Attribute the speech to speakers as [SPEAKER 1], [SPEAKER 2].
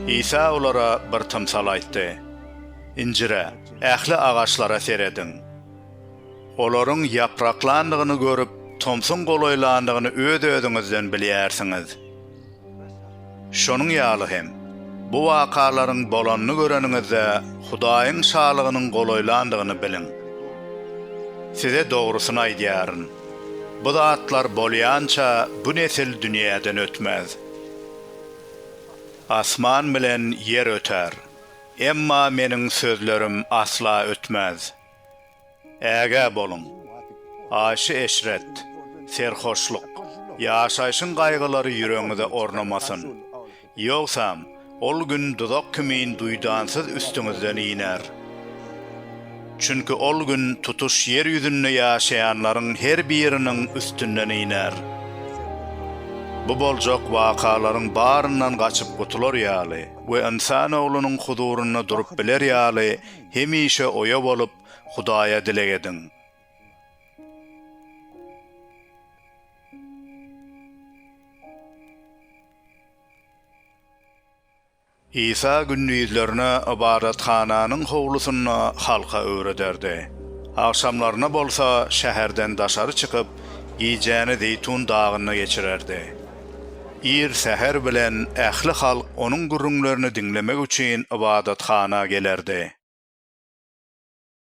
[SPEAKER 1] İsa olara bir tımsal aýtdy. İncire, ähli ağaçlara seredin. Olaryň ýapraklandygyny görüp, tomsun goloýlandygyny öz-özüňizden bilýärsiňiz. Şonuň ýaly hem, bu wakalaryň bolanyny göreniňizde Hudaýyň şalygynyň goloýlandygyny bilin. Size dogrusyny aýdýaryn. Bu zatlar bolýança bu nesil dünýäden ötmez. Asman bilen yer öter. Emma meniň sözlerim asla ötmez. Äge bolun. Aşy eşret, serhoşluk, ýaşaýşyň gaýgylary ýüregiňizde ornamasyn. Ýogsam, ol gün duzak kimin duýdansyz üstüňizden iner. Çünki ol gün tutuş yer ýüzünde ýaşaýanlaryň her biriniň üstünden iner. Bu boljak wakalaryň baryndan gaçyp gutular ýaly we insan oglunyň huduryna durup biler ýaly hemişe oýa bolup Hudaýa dileg edin. İsa gündüzlerine ibadathananyň howlusyna halka öwrederdi. Akşamlaryna bolsa şäherden daşary çykyp, ýejäni Zeytun dagyna geçirerdi. Ir seher bilen ähli halk onuň gürrüňlerini dinlemek üçin ibadathana gelerdi.